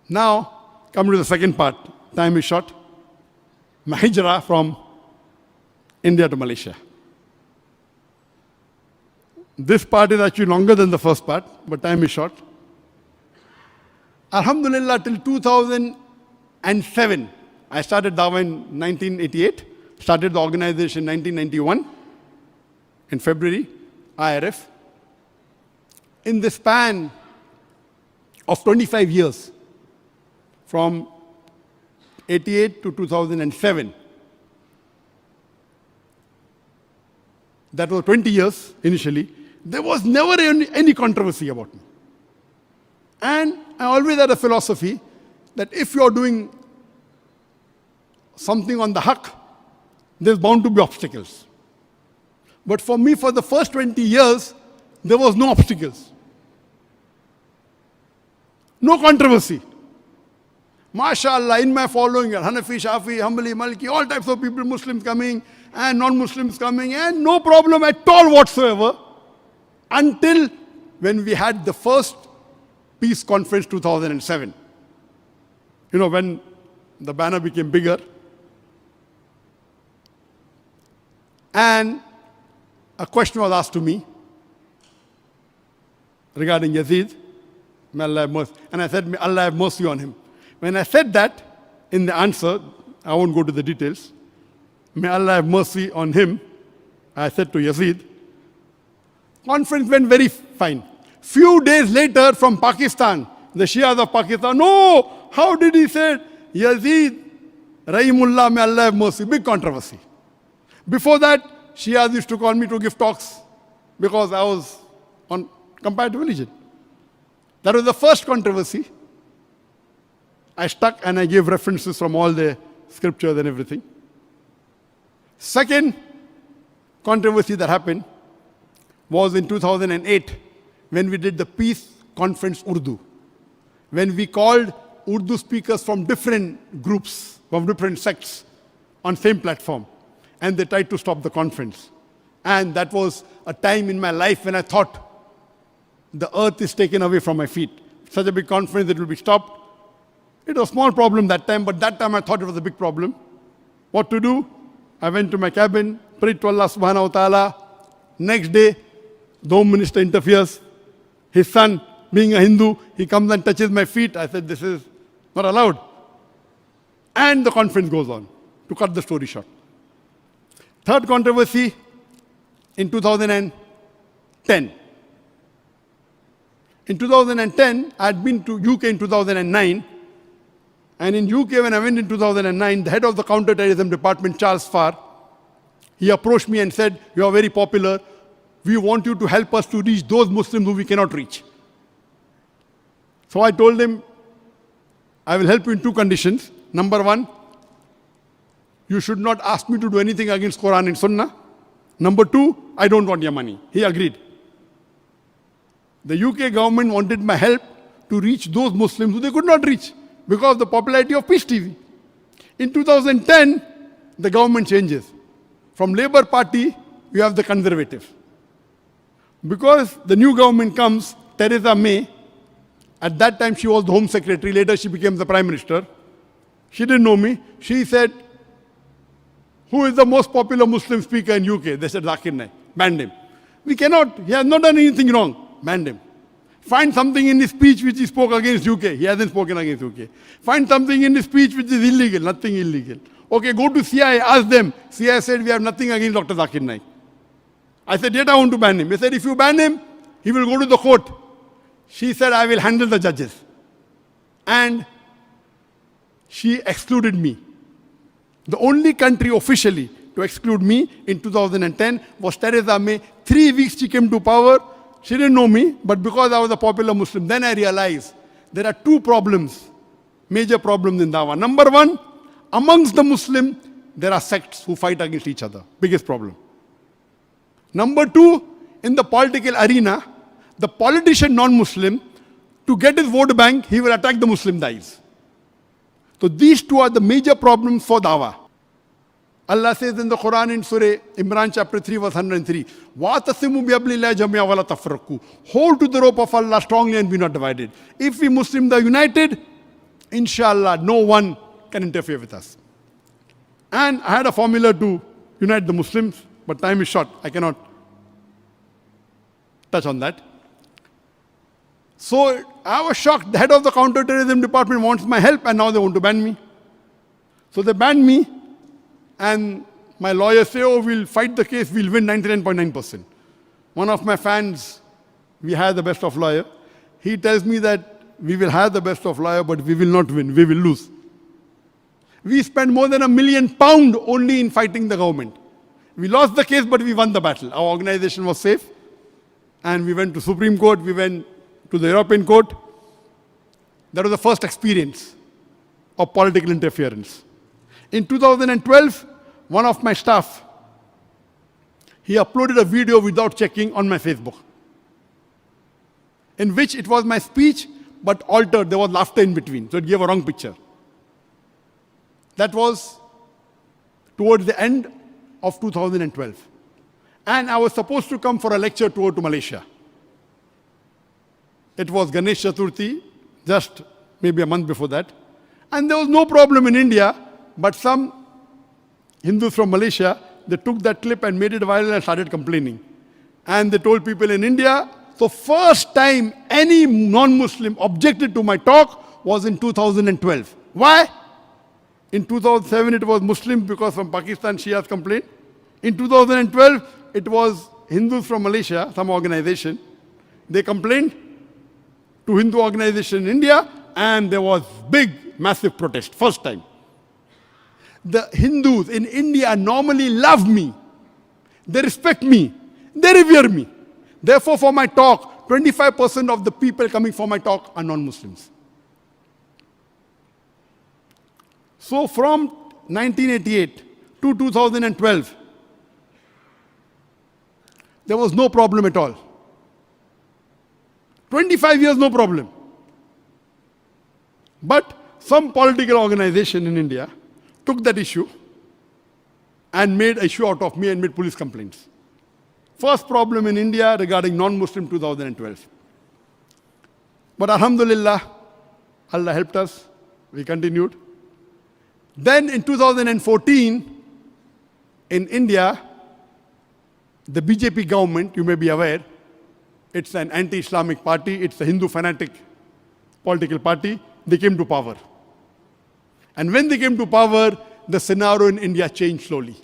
Now, come to the second part. Time is short. My Hijrah from India to Malaysia. This part is actually longer than the first part, but time is short. Alhamdulillah, till 2007, I started Dawah in 1988, started the organization in 1991, in February, IRF. In the span of 25 years, from 88 to 2007, that was 20 years initially, there was never any controversy about me. And I always had a philosophy that if you are doing something on the haqq, there's bound to be obstacles. But for me, for the first 20 years, there was no obstacles. No controversy. MashaAllah, in my following, Hanafi, Shafi, Hanbali, Maliki, all types of people, Muslims coming and non-Muslims coming, and no problem at all whatsoever, until when we had the first peace conference 2007. You know, when the banner became bigger. And a question was asked to me regarding Yazid. May Allah have mercy. And I said, may Allah have mercy on him. When I said that, in the answer, I won't go to the details, may Allah have mercy on him, I said to Yazid, conference went very fine. Few days later from Pakistan, the Shias of Pakistan, no, how did he say Yazid, Rahimullah, may Allah have mercy, big controversy. Before that, Shias used to call me to give talks because I was on comparative religion. That was the first controversy. I stuck and I gave references from all the scriptures and everything. Second controversy that happened was in 2008 when we did the Peace Conference Urdu. When we called Urdu speakers from different groups, from different sects on same platform. And they tried to stop the conference. And that was a time in my life when I thought the earth is taken away from my feet. Such a big conference, it will be stopped. It was a small problem that time, but that time I thought it was a big problem. What to do? I went to my cabin, prayed to Allah subhanahu wa ta'ala. Next day, the Home Minister interferes. His son, being a Hindu, he comes and touches my feet. I said, this is not allowed. And the conference goes on, to cut the story short. Third controversy in 2010. In 2010, I had been to UK in 2009. And in UK, when I went in 2009, the head of the counterterrorism department, Charles Farr, he approached me and said, you are very popular. We want you to help us to reach those Muslims who we cannot reach. So I told him, I will help you in two conditions. Number one, you should not ask me to do anything against Quran and Sunnah. Number two, I don't want your money. He agreed. The UK government wanted my help to reach those Muslims who they could not reach because of the popularity of Peace TV. In 2010, the government changes. From Labour Party, you have the Conservative. Because the new government comes, Theresa May, at that time she was the Home Secretary, later she became the Prime Minister. She didn't know me. She said, who is the most popular Muslim speaker in UK? They said, Zakir Naik. Banned him. We cannot. He has not done anything wrong. Banned him. Find something in his speech which he spoke against UK. He hasn't spoken against UK. Find something in his speech which is illegal. Nothing illegal. Okay, go to CIA, ask them. CIA said, we have nothing against Dr. Zakir Naik. I said, yet I want to ban him. They said, if you ban him, he will go to the court. She said, I will handle the judges. And she excluded me. The only country officially to exclude me in 2010 was Theresa May. 3 weeks she came to power. She didn't know me, but because I was a popular Muslim, then I realized there are two problems, major problems in Dawah. Number one, amongst the Muslim, there are sects who fight against each other. Biggest problem. Number two, in the political arena, the politician non-Muslim, to get his vote bank, he will attack the Muslim dies. So these two are the major problems for Dawah. Allah says in the Quran in Surah Imran chapter 3 verse 103, وَاتَصِمُوا بِحَبْلِ اللَّهِ جَمِيعًا وَلَا تَفَرَّقُوا. Hold to the rope of Allah strongly and be not divided. If we Muslims are united, Inshallah, no one can interfere with us. And I had a formula to unite the Muslims, but time is short. I cannot touch on that. So I was shocked. The head of the counter-terrorism department wants my help, and now they want to ban me. So they banned me, and my lawyers say, oh, we'll fight the case, we'll win 99.9%. One of my fans, we had the best of lawyer, he tells me that we will have the best of lawyer, but we will not win, we will lose. We spent more than £1 million only in fighting the government. We lost the case, but we won the battle. Our organization was safe, and we went to Supreme Court, we went to the European Court. That was the first experience of political interference. In 2012, one of my staff, he uploaded a video without checking on my Facebook, in which it was my speech, but altered. There was laughter in between, so it gave a wrong picture. That was towards the end of 2012. And I was supposed to come for a lecture tour to Malaysia. It was Ganesh Chaturthi, just maybe a month before that. And there was no problem in India, but some Hindus from Malaysia, they took that clip and made it viral and started complaining. And they told people in India, so first time any non-Muslim objected to my talk was in 2012. Why? In 2007 it was Muslim because from Pakistan Shias complained. In 2012 it was Hindus from Malaysia, some organization. They complained to Hindu organization in India, and there was big, massive protest, first time. The Hindus in India normally love me. They respect me. They revere me. Therefore, for my talk, 25% of the people coming for my talk are non-Muslims. So from 1988 to 2012, there was no problem at all. 25 years, no problem. But some political organization in India took that issue and made an issue out of me and made police complaints. First problem in India regarding non-Muslim 2012. But Alhamdulillah, Allah helped us. We continued. Then in 2014, in India, the BJP government, you may be aware, it's an anti-Islamic party, it's a Hindu fanatic political party, they came to power. And when they came to power, the scenario in India changed slowly.